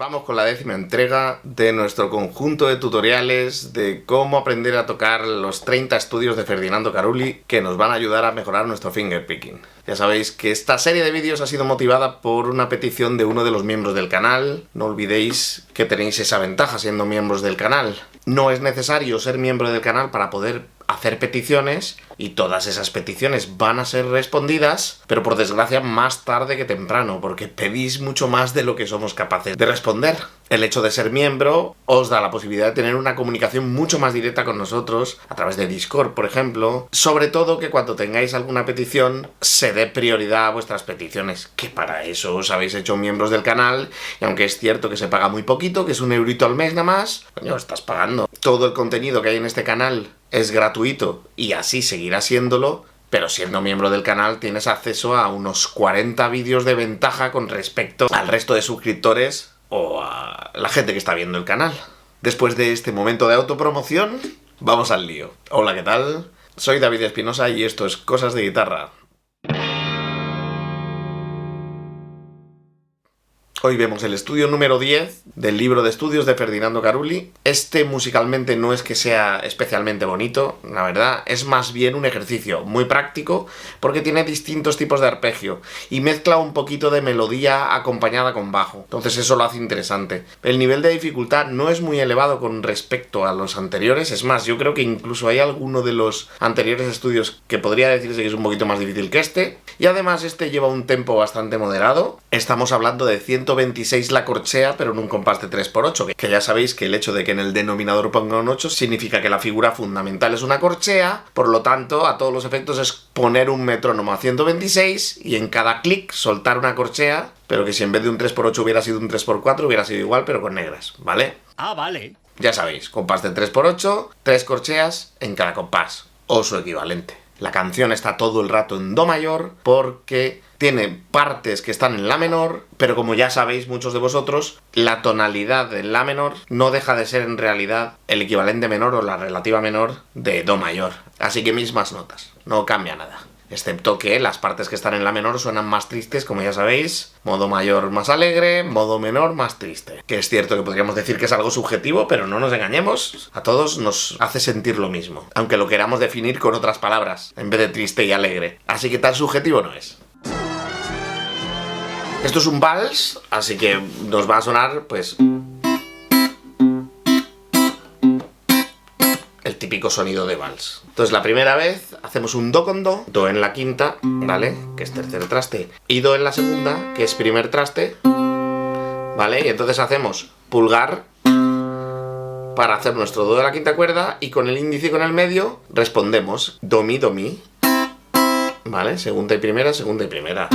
Vamos con la 10ª entrega de nuestro conjunto de tutoriales de cómo aprender a tocar los 30 estudios de Ferdinando Carulli que nos van a ayudar a mejorar nuestro fingerpicking. Ya sabéis que esta serie de vídeos ha sido motivada por una petición de uno de los miembros del canal. No olvidéis que tenéis esa ventaja siendo miembros del canal. No es necesario ser miembro del canal para poder hacer peticiones y todas esas peticiones van a ser respondidas, pero por desgracia más tarde que temprano, porque pedís mucho más de lo que somos capaces de responder. El hecho de ser miembro os da la posibilidad de tener una comunicación mucho más directa con nosotros, a través de Discord, por ejemplo. Sobre todo que cuando tengáis alguna petición, se dé prioridad a vuestras peticiones, que para eso os habéis hecho miembros del canal, y aunque es cierto que se paga muy poquito, que es €1 al mes nada más, coño, estás pagando. Todo el contenido que hay en este canal es gratuito, y así seguirá siéndolo, pero siendo miembro del canal tienes acceso a unos 40 vídeos de ventaja con respecto al resto de suscriptores o a la gente que está viendo el canal. Después de este momento de autopromoción, vamos al lío. Hola, ¿qué tal? Soy David Espinosa y esto es Cosas de Guitarra. Hoy vemos el estudio número 10 del libro de estudios de Ferdinando Carulli. Este musicalmente no es que sea especialmente bonito, la verdad, es más bien un ejercicio muy práctico porque tiene distintos tipos de arpegio y mezcla un poquito de melodía acompañada con bajo, entonces eso lo hace interesante. El nivel de dificultad no es muy elevado con respecto a los anteriores, es más, yo creo que incluso hay alguno de los anteriores estudios que podría decirse que es un poquito más difícil que este, y además este lleva un tempo bastante moderado. Estamos hablando de 126 la corchea, pero en un compás de 3×8, que ya sabéis que el hecho de que en el denominador ponga un 8 significa que la figura fundamental es una corchea, por lo tanto, a todos los efectos es poner un metrónomo a 126 y en cada clic soltar una corchea, pero que si en vez de un 3×8 hubiera sido un 3×4 hubiera sido igual, pero con negras, ¿vale? Ah, vale. Ya sabéis, compás de 3×8, 3 corcheas en cada compás, o su equivalente. La canción está todo el rato en do mayor porque tiene partes que están en la menor, pero como ya sabéis muchos de vosotros, la tonalidad de la menor no deja de ser en realidad el equivalente menor o la relativa menor de do mayor. Así que mismas notas, no cambia nada. Excepto que las partes que están en la menor suenan más tristes, como ya sabéis. Modo mayor más alegre, modo menor más triste. Que es cierto que podríamos decir que es algo subjetivo, pero no nos engañemos. A todos nos hace sentir lo mismo, aunque lo queramos definir con otras palabras, en vez de triste y alegre. Así que tan subjetivo no es. Esto es un vals, así que nos va a sonar, pues, el típico sonido de vals. Entonces la primera vez hacemos un do con do en la quinta, ¿vale? Que es tercer traste, y do en la segunda, que es primer traste, ¿vale? Y entonces hacemos pulgar para hacer nuestro do de la quinta cuerda y con el índice y con el medio respondemos do mi, ¿vale? Segunda y primera, segunda y primera.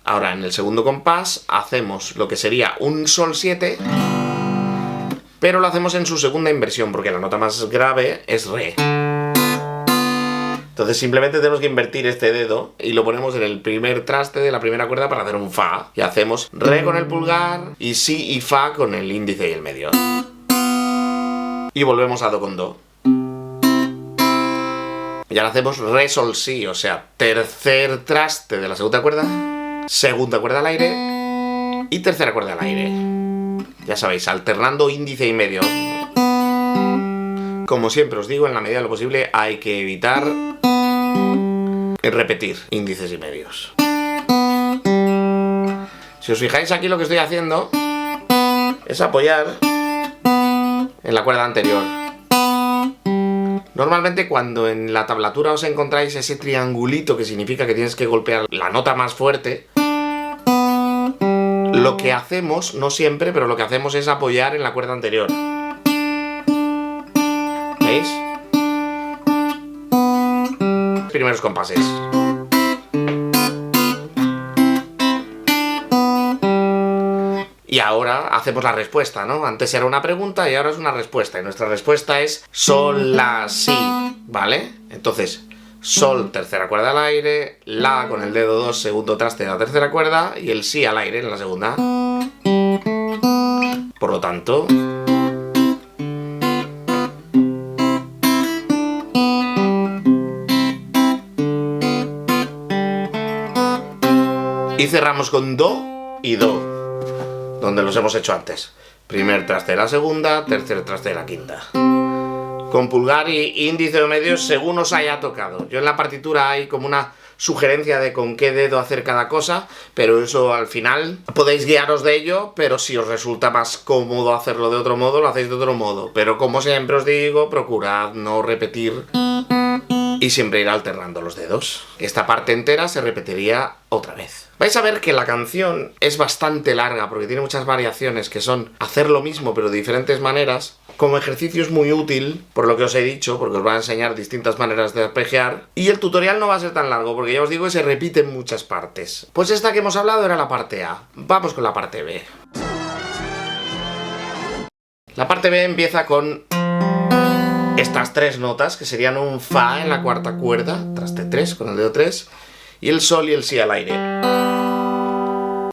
Ahora en el segundo compás hacemos lo que sería un sol 7, pero lo hacemos en su segunda inversión, porque la nota más grave es re. Entonces simplemente tenemos que invertir este dedo y lo ponemos en el primer traste de la primera cuerda para hacer un fa. Y hacemos re con el pulgar y si y fa con el índice y el medio. Y volvemos a do con do. Y ahora hacemos re sol si, o sea, tercer traste de la segunda cuerda, segunda cuerda al aire y tercera cuerda al aire. Ya sabéis, alternando índice y medio. Como siempre os digo, en la medida de lo posible hay que evitar repetir índices y medios. Si os fijáis aquí lo que estoy haciendo es apoyar en la cuerda anterior. Normalmente cuando en la tablatura os encontráis ese triangulito que significa que tienes que golpear la nota más fuerte, lo que hacemos, no siempre, pero lo que hacemos es apoyar en la cuerda anterior. ¿Veis? Primeros compases. Y ahora hacemos la respuesta, ¿no? Antes era una pregunta y ahora es una respuesta. Y nuestra respuesta es sol, la, si, ¿vale? Entonces, sol, tercera cuerda al aire, la con el dedo 2, segundo traste de la tercera cuerda y el si al aire en la segunda. Por lo tanto, y cerramos con do y do. donde los hemos hecho antes. Primer traste de la segunda, tercer traste de la quinta. Con pulgar y índice o medio según os haya tocado. Yo en la partitura hay como una sugerencia de con qué dedo hacer cada cosa, pero eso al final podéis guiaros de ello, pero si os resulta más cómodo hacerlo de otro modo, lo hacéis de otro modo. Pero como siempre os digo, procurad no repetir y siempre ir alternando los dedos. Esta parte entera se repetiría otra vez. Vais a ver que la canción es bastante larga porque tiene muchas variaciones que son hacer lo mismo pero de diferentes maneras. Como ejercicio es muy útil, por lo que os he dicho, porque os va a enseñar distintas maneras de arpegiar. Y el tutorial no va a ser tan largo, porque ya os digo que se repite en muchas partes. Pues esta que hemos hablado era la parte A. Vamos con la parte B. La parte B empieza con estas tres notas, que serían un Fa en la cuarta cuerda, traste 3 con el dedo 3, y el Sol y el Si al aire.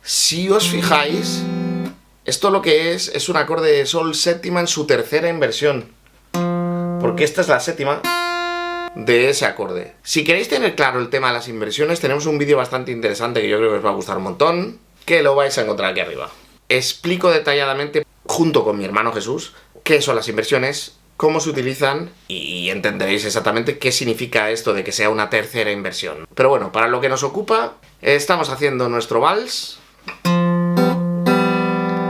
Si os fijáis, esto lo que es un acorde de Sol séptima en su tercera inversión, porque esta es la séptima de ese acorde. Si queréis tener claro el tema de las inversiones, tenemos un vídeo bastante interesante que yo creo que os va a gustar un montón, que lo vais a encontrar aquí arriba. Explico detalladamente, junto con mi hermano Jesús, qué son las inversiones, cómo se utilizan y entenderéis exactamente qué significa esto de que sea una tercera inversión. Pero bueno, para lo que nos ocupa, estamos haciendo nuestro vals,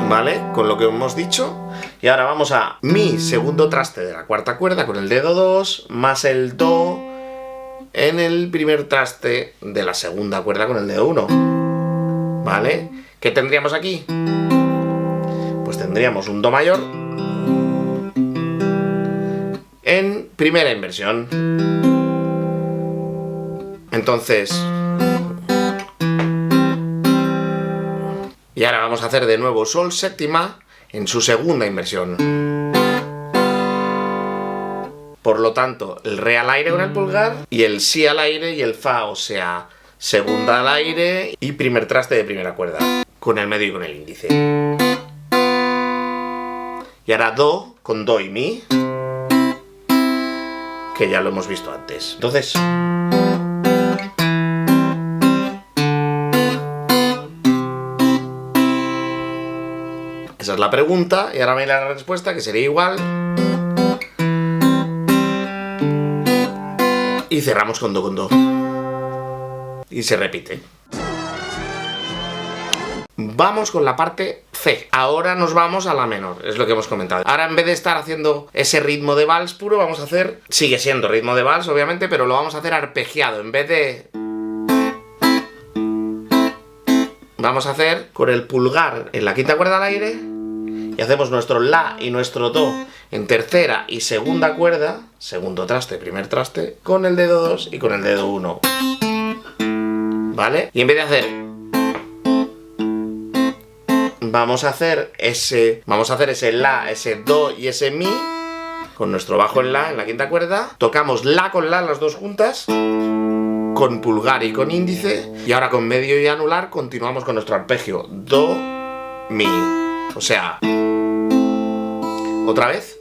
¿vale? Con lo que hemos dicho. Y ahora vamos a Mi segundo traste de la cuarta cuerda con el dedo 2, más el Do en el primer traste de la segunda cuerda con el dedo 1. ¿Vale? ¿Qué tendríamos aquí? Pues tendríamos un Do mayor en primera inversión. Entonces, y ahora vamos a hacer de nuevo Sol séptima en su segunda inversión. Por lo tanto, el Re al aire con el pulgar y el Si al aire y el Fa, o sea, segunda al aire y primer traste de primera cuerda, con el medio y con el índice. Y ahora Do con Do y Mi, que ya lo hemos visto antes. Entonces, esa es la pregunta, y ahora viene la respuesta, que sería igual. Y cerramos con Do. Y se repite. Vamos con la parte C. Ahora nos vamos a la menor, es lo que hemos comentado. Ahora en vez de estar haciendo ese ritmo de vals puro, vamos a hacer... Sigue siendo ritmo de vals, obviamente, pero lo vamos a hacer arpegiado. En vez de... Vamos a hacer con el pulgar en la quinta cuerda al aire y hacemos nuestro La y nuestro Do en tercera y segunda cuerda, segundo traste, primer traste, con el dedo 2 y con el dedo 1. ¿Vale? Y en vez de hacer... Vamos a hacer ese La, ese Do y ese Mi con nuestro bajo en La en la quinta cuerda. Tocamos La con La las dos juntas, con pulgar y con índice, y ahora con medio y anular continuamos con nuestro arpegio Do, Mi. O sea, otra vez.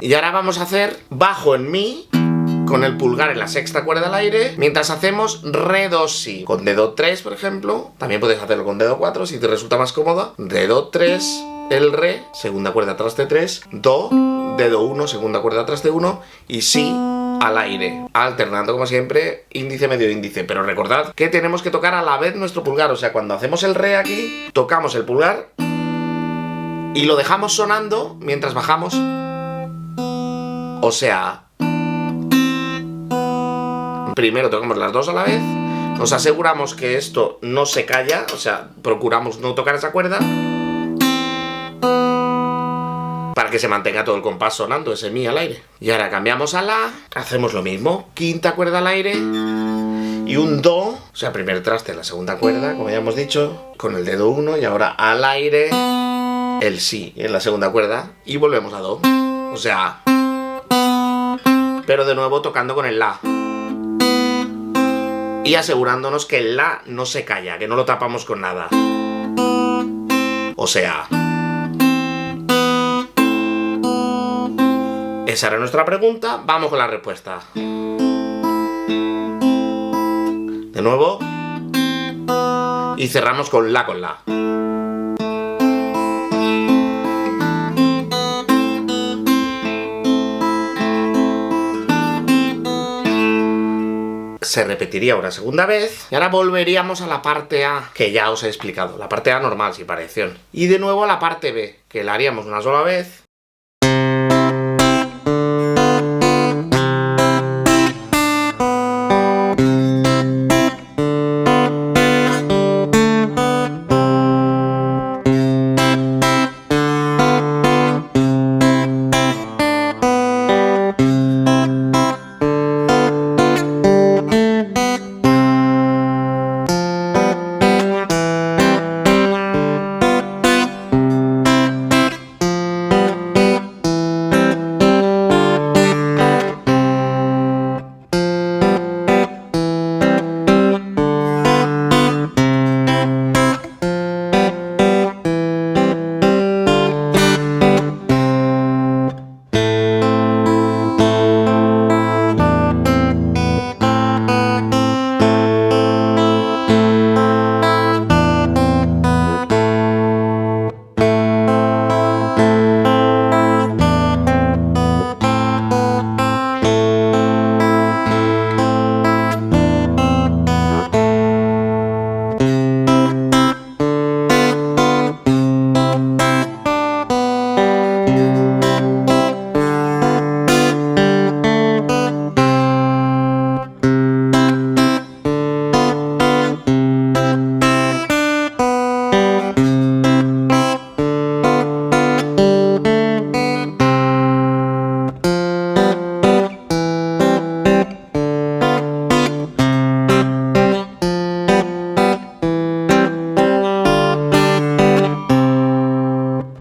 Y ahora vamos a hacer bajo en Mi con el pulgar en la sexta cuerda al aire, mientras hacemos Re, Do, Si. Con dedo 3, por ejemplo, también puedes hacerlo con dedo 4 si te resulta más cómodo. Dedo 3, el Re, segunda cuerda traste 3, Do, dedo 1, segunda cuerda traste 1, y Si al aire, alternando como siempre índice, medio, índice. Pero recordad que tenemos que tocar a la vez nuestro pulgar, o sea, cuando hacemos el Re aquí, tocamos el pulgar y lo dejamos sonando mientras bajamos. O sea, primero tocamos las dos a la vez, nos aseguramos que esto no se calla, o sea, procuramos no tocar esa cuerda para que se mantenga todo el compás sonando, ese Mi al aire. Y ahora cambiamos a La, hacemos lo mismo, quinta cuerda al aire y un Do, o sea, primer traste en la segunda cuerda, como ya hemos dicho, con el dedo 1, y ahora al aire el Si en la segunda cuerda y volvemos a Do, o sea, pero de nuevo tocando con el La y asegurándonos que el La no se calla, que no lo tapamos con nada. O sea, esa era nuestra pregunta. Vamos con la respuesta. De nuevo. Y cerramos con La con La. se repetiría una segunda vez y ahora volveríamos a la parte A, que ya os he explicado, la parte A normal, sin variación. Y de nuevo a la parte B, que la haríamos una sola vez.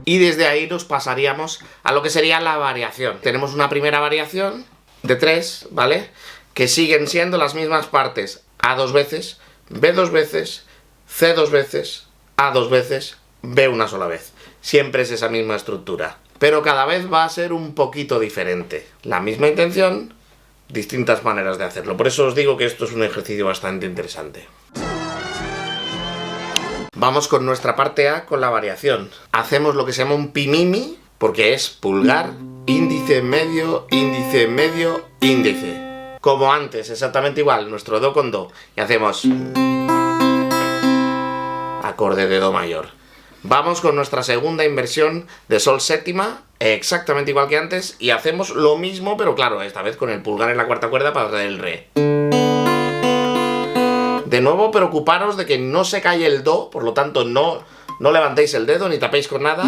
Y desde ahí nos pasaríamos a lo que sería la variación. Tenemos una primera variación de 3, ¿vale? Que siguen siendo las mismas partes. A 2 veces, B 2 veces, C 2 veces, A 2 veces, B una sola vez. Siempre es esa misma estructura. Pero cada vez va a ser un poquito diferente. La misma intención, distintas maneras de hacerlo. Por eso os digo que esto es un ejercicio bastante interesante. Vamos con nuestra parte A con la variación. Hacemos lo que se llama un pimimi, porque es pulgar, índice, medio, índice. Como antes, exactamente igual, nuestro do con do. Y hacemos acorde de do mayor. Vamos con nuestra segunda inversión de sol séptima, exactamente igual que antes, y hacemos lo mismo, pero claro, esta vez con el pulgar en la cuarta cuerda para hacer el re. De nuevo, preocuparos de que no se calle el do, por lo tanto no levantéis el dedo ni tapéis con nada.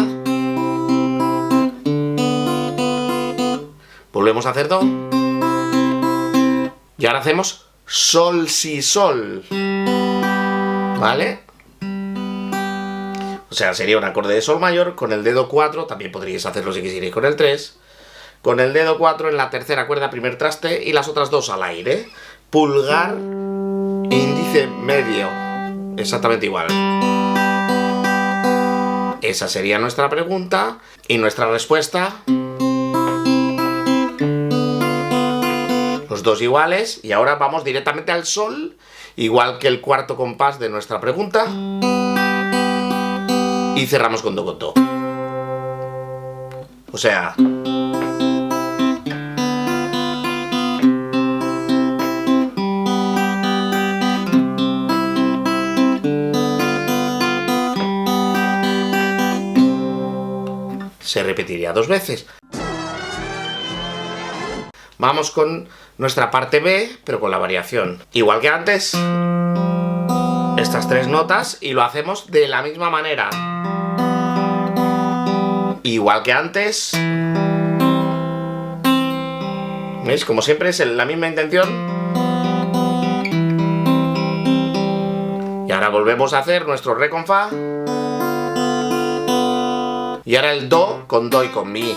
Volvemos a hacer do. Y ahora hacemos sol, si, sol. ¿Vale? O sea, sería un acorde de sol mayor con el dedo 4, también podríais hacerlo si quisierais con el 3. Con el dedo 4 en la tercera cuerda, primer traste, y las otras dos al aire. Pulgar, índice, medio. Exactamente igual. Esa sería nuestra pregunta y nuestra respuesta. Los dos iguales. Y ahora vamos directamente al sol, igual que el cuarto compás de nuestra pregunta. Y cerramos con do con do. O sea... se repetiría 2 veces. Vamos con nuestra parte B, pero con la variación. Igual que antes, estas 3 notas y lo hacemos de la misma manera. Igual que antes. ¿Veis? Como siempre es la misma intención. Y ahora volvemos a hacer nuestro re con fa. Y ahora el do con do y con mi.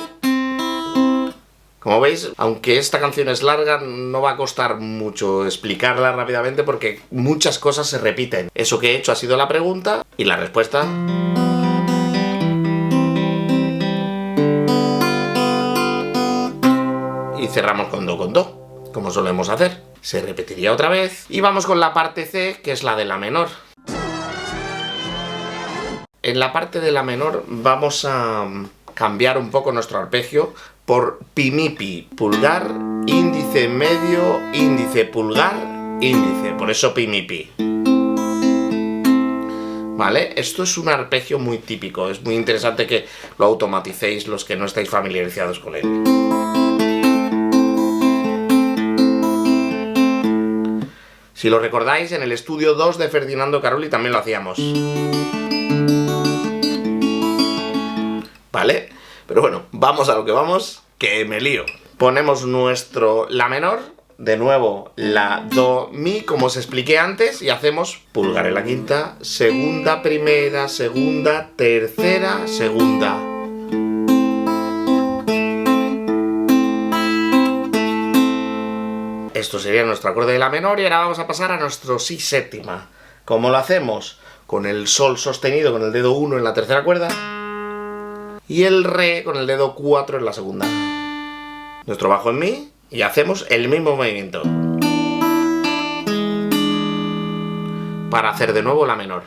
Como veis, aunque esta canción es larga, no va a costar mucho explicarla rápidamente porque muchas cosas se repiten. Eso que he hecho ha sido la pregunta y la respuesta. Y cerramos con do, como solemos hacer. Se repetiría otra vez. Y vamos con la parte C, que es la de la menor. En la parte de la menor vamos a cambiar un poco nuestro arpegio por pimipi, pulgar, índice, medio, índice, pulgar, índice, por eso pi mi pi. ¿Vale? Esto es un arpegio muy típico, es muy interesante que lo automaticéis los que no estáis familiarizados con él. Si lo recordáis, en el estudio 2 de Ferdinando Carulli también lo hacíamos. ¿Vale? Pero bueno, vamos a lo que vamos, que me lío. Ponemos nuestro la menor, de nuevo la do mi, como os expliqué antes, y hacemos pulgar en la quinta, segunda, primera, segunda, tercera, segunda. Esto sería nuestro acorde de la menor y ahora vamos a pasar a nuestro si séptima. ¿Cómo lo hacemos? Con el sol sostenido con el dedo 1 en la tercera cuerda y el re con el dedo 4 en la segunda. Nuestro bajo en mi y hacemos el mismo movimiento para hacer de nuevo la menor.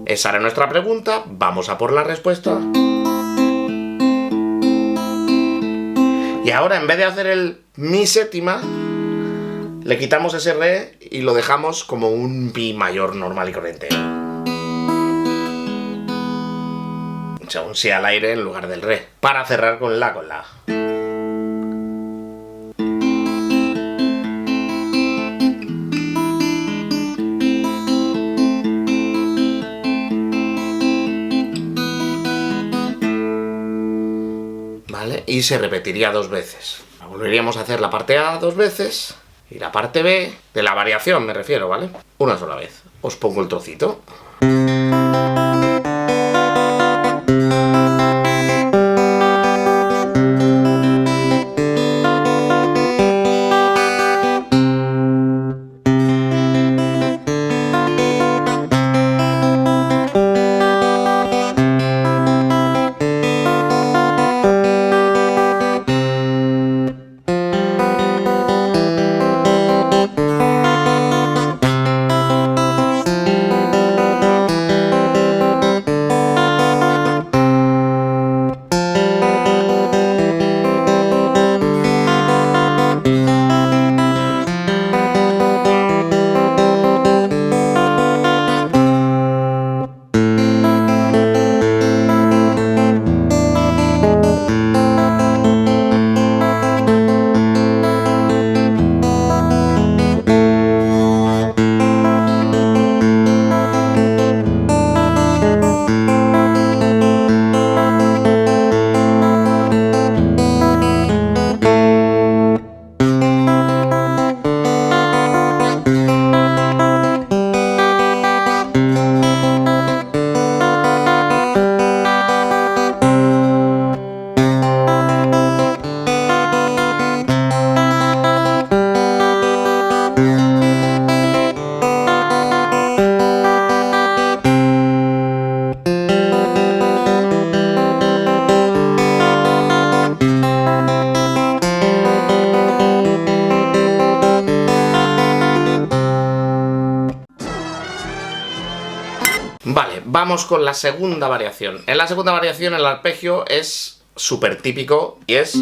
Esa era nuestra pregunta, vamos a por la respuesta. Y ahora, en vez de hacer el mi séptima, le quitamos ese re y lo dejamos como un mi mayor normal y corriente. O sea, un si al aire en lugar del re. Para cerrar con la. ¿Vale? Y se repetiría 2 veces. Volveríamos a hacer la parte A 2 veces y la parte B, de la variación me refiero, ¿vale? Una sola vez. Os pongo el trocito. Vale, vamos con la segunda variación. En la segunda variación el arpegio es súper típico y es...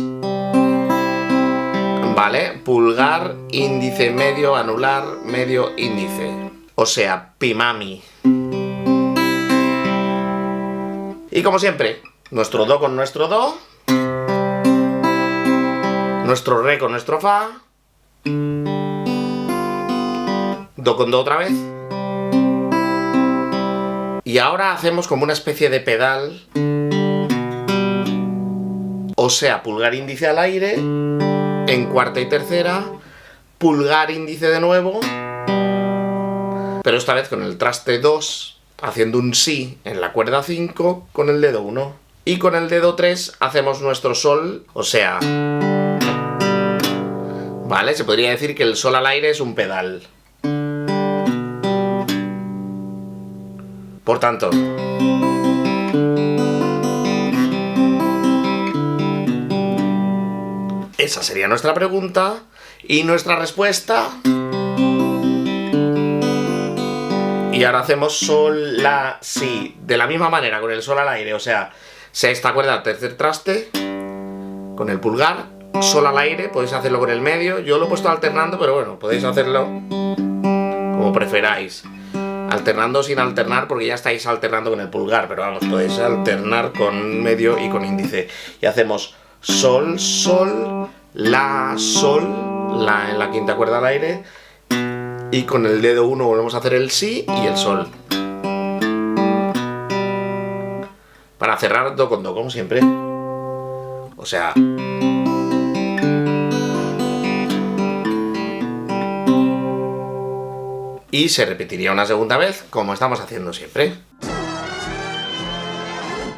Vale, pulgar, índice, medio, anular, medio, índice. O sea, pimami. Y como siempre, nuestro do con nuestro do, nuestro re con nuestro fa, do con do otra vez. Y ahora hacemos como una especie de pedal, o sea, pulgar índice al aire, en cuarta y tercera, pulgar índice de nuevo, pero esta vez con el traste 2, haciendo un si en la cuerda 5 con el dedo 1. Y con el dedo 3 hacemos nuestro sol, o sea... Vale, se podría decir que el sol al aire es un pedal. Por tanto, esa sería nuestra pregunta y nuestra respuesta. Y ahora hacemos sol, la, si, de la misma manera con el sol al aire, o sea, sexta cuerda, tercer traste, con el pulgar, sol al aire, podéis hacerlo con el medio. Yo lo he puesto alternando, pero bueno, podéis hacerlo como preferáis. Alternando sin alternar, porque ya estáis alternando con el pulgar, pero vamos, podéis alternar con medio y con índice. Y hacemos sol, sol, la, sol, la en la quinta cuerda al aire, y con el dedo 1 volvemos a hacer el si y el sol. Para cerrar do con do, como siempre. O sea... Y se repetiría una segunda vez, como estamos haciendo siempre.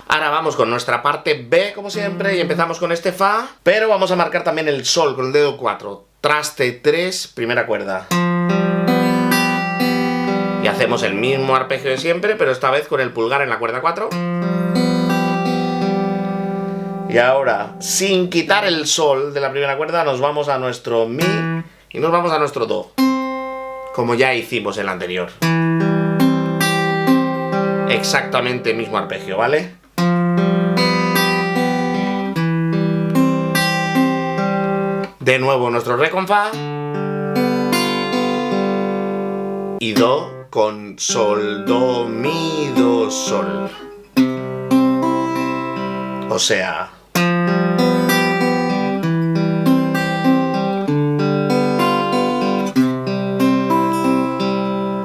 Ahora vamos con nuestra parte B, como siempre, y empezamos con este Fa, pero vamos a marcar también el Sol con el dedo 4. Traste 3, primera cuerda. Y hacemos el mismo arpegio de siempre, pero esta vez con el pulgar en la cuerda 4. Y ahora, sin quitar el Sol de la primera cuerda, nos vamos a nuestro Mi y nos vamos a nuestro Do, como ya hicimos en el anterior. Exactamente el mismo arpegio, ¿vale? De nuevo nuestro Re con Fa. Y Do con Sol, Do, Mi, Do, Sol. O sea...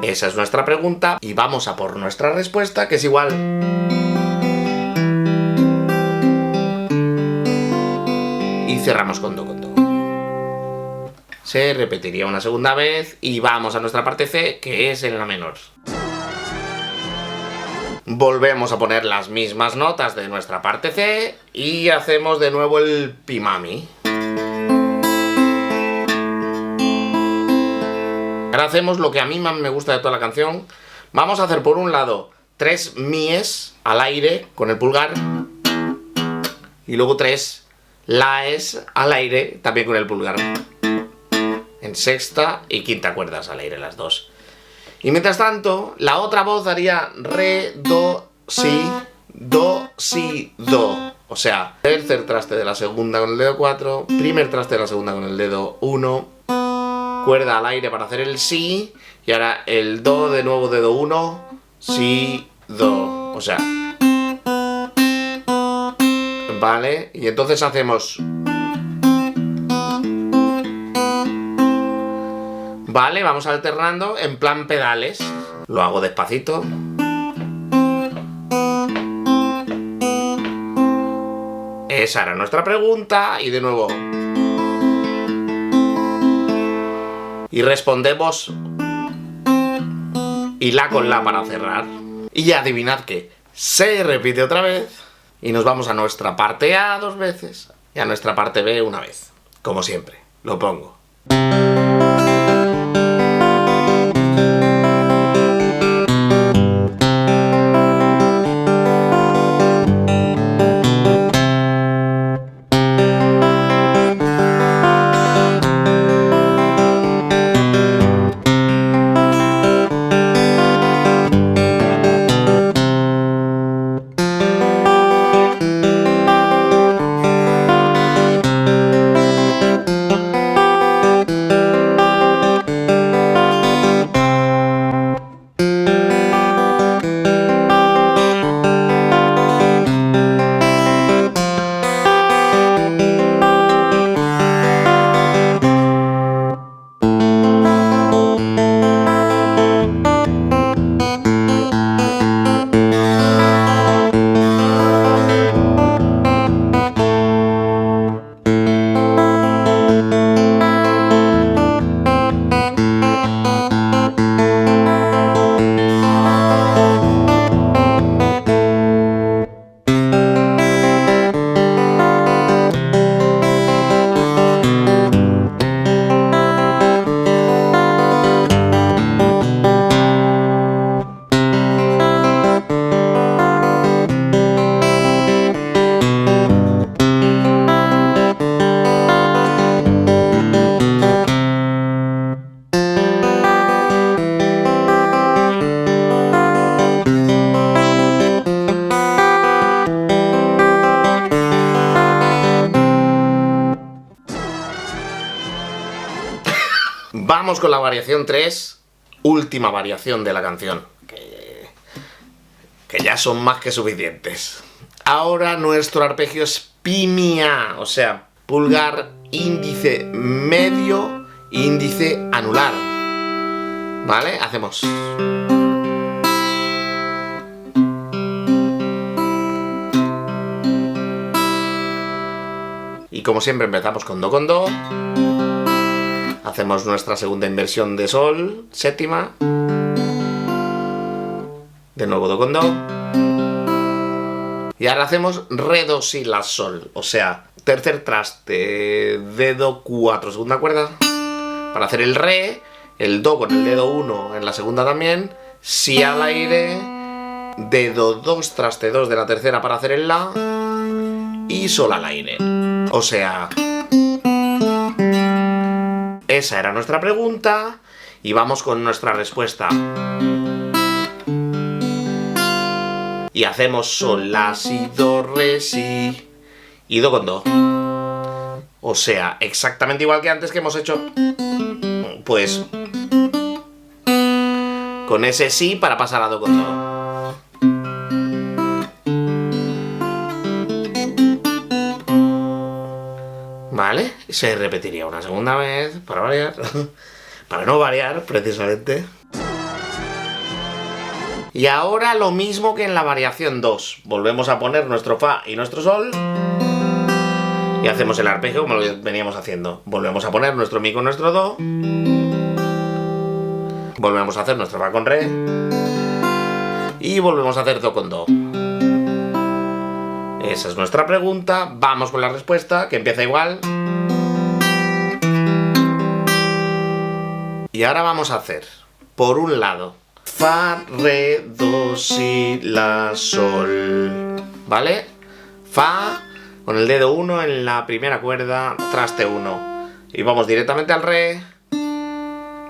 Esa es nuestra pregunta y vamos a por nuestra respuesta, que es igual. Y cerramos con do con do. Se repetiría una segunda vez y vamos a nuestra parte C, que es en la menor. Volvemos a poner las mismas notas de nuestra parte C y hacemos de nuevo el Pimami. Ahora hacemos lo que a mí más me gusta de toda la canción. Vamos a hacer por un lado 3 Mies al aire con el pulgar y luego 3 Laes al aire también con el pulgar, en sexta y quinta cuerdas al aire las dos. Y mientras tanto, la otra voz haría Re, Do, Si, Do, Si, Do. O sea, tercer traste de la segunda con el dedo 4, primer traste de la segunda con el dedo 1, cuerda al aire para hacer el Si, y ahora el Do de nuevo, dedo 1, Si, Do. O sea... Vale, y entonces hacemos... Vale, vamos alternando en plan pedales. Lo hago despacito. Esa era nuestra pregunta, y de nuevo... Y respondemos y la con la para cerrar. Y adivinad que se repite otra vez y nos vamos a nuestra parte A 2 veces y a nuestra parte B una vez. Como siempre, lo pongo. vamos con la variación 3, última variación de la canción, que ya son más que suficientes. Ahora nuestro arpegio es pi-mi-a, o sea, pulgar, índice medio, índice anular. ¿Vale? Hacemos. Y como siempre empezamos con do con do. Hacemos nuestra segunda inversión de sol, séptima. De nuevo do con do. Y ahora hacemos re, do, si, la, sol. O sea, tercer traste, dedo 4, segunda cuerda. Para hacer el re, el do con el dedo 1 en la segunda también. Si al aire, dedo 2, traste 2 de la tercera para hacer el la. Y sol al aire. O sea, esa era nuestra pregunta. Y vamos con nuestra respuesta. Y hacemos sol, la, si, do, re, si y do con do. O sea, exactamente igual que antes que hemos hecho. Pues con ese si para pasar a do con do. ¿Vale? Se repetiría una segunda vez para variar. Para no variar, precisamente. Y ahora lo mismo que en la variación 2. Volvemos a poner nuestro fa y nuestro sol. Y hacemos el arpegio como lo veníamos haciendo. Volvemos a poner nuestro mi con nuestro do. Volvemos a hacer nuestro fa con re. Y volvemos a hacer do con do. Esa es nuestra pregunta. Vamos con la respuesta, que empieza igual. Y ahora vamos a hacer, por un lado, fa, re, do, si, la, sol. ¿Vale? Fa con el dedo 1 en la primera cuerda, traste 1. Y vamos directamente al re.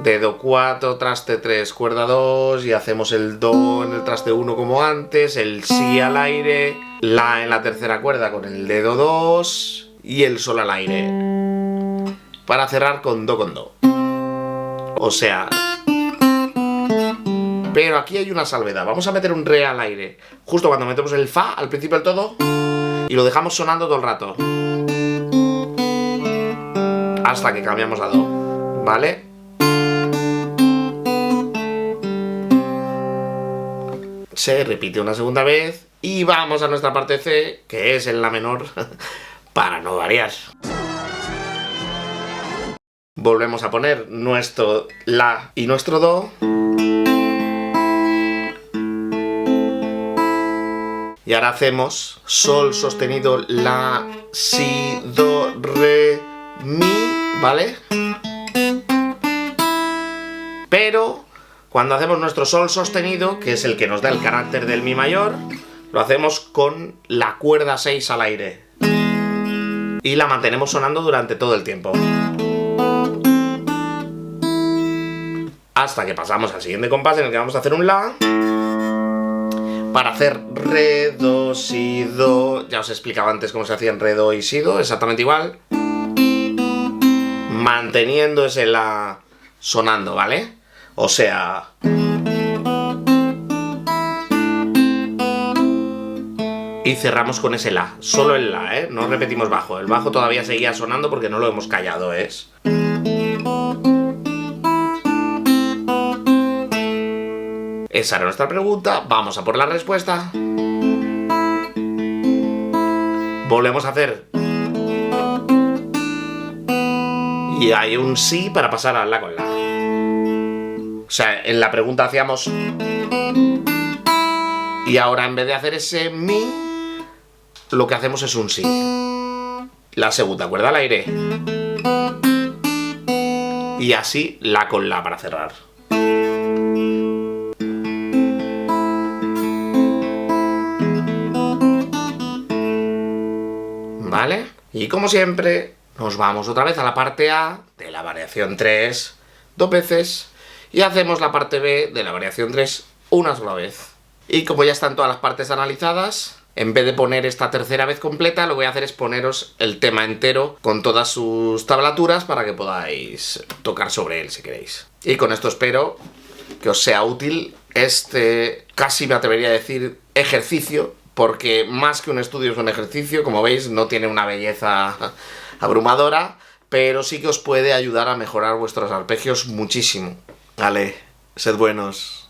Dedo 4, traste 3, cuerda 2. Y hacemos el do en el traste 1 como antes. El si al aire. La en la tercera cuerda con el dedo 2. Y el sol al aire. Para cerrar con do con do. O sea... Pero aquí hay una salvedad. Vamos a meter un re al aire justo cuando metemos el fa al principio del todo. Y lo dejamos sonando todo el rato. Hasta que cambiamos a do. ¿Vale? Se repite una segunda vez. Y vamos a nuestra parte C, que es en la menor, para no variar. Volvemos a poner nuestro la y nuestro do. Y ahora hacemos sol sostenido, la, si, do, re, mi, ¿vale? Pero cuando hacemos nuestro sol sostenido, que es el que nos da el carácter del mi mayor, lo hacemos con la cuerda 6 al aire. Y la mantenemos sonando durante todo el tiempo. Hasta que pasamos al siguiente compás en el que vamos a hacer un la. Para hacer re, do, si, do. Ya os explicaba antes cómo se hacían re, do y si, do. Exactamente igual. Manteniendo ese la sonando, ¿vale? O sea... Y cerramos con ese la, solo el la, ¿eh? No repetimos bajo, el bajo todavía seguía sonando porque no lo hemos callado, ¿es? Esa era nuestra pregunta, vamos a por la respuesta. Volvemos a hacer. Y hay un sí para pasar al la con la. O sea, en la pregunta hacíamos... Y ahora en vez de hacer ese mi... lo que hacemos es un si. La segunda cuerda al aire. Y así la con la para cerrar. ¿Vale? Y como siempre, nos vamos otra vez a la parte A de la variación 3 dos veces y hacemos la parte B de la variación 3 una sola vez. Y como ya están todas las partes analizadas, En vez de poner esta tercera vez completa, lo que voy a hacer es poneros el tema entero con todas sus tablaturas para que podáis tocar sobre él si queréis. Y con esto espero que os sea útil este, casi me atrevería a decir, ejercicio, porque más que un estudio es un ejercicio, como veis no tiene una belleza abrumadora, pero sí que os puede ayudar a mejorar vuestros arpegios muchísimo. Vale, sed buenos.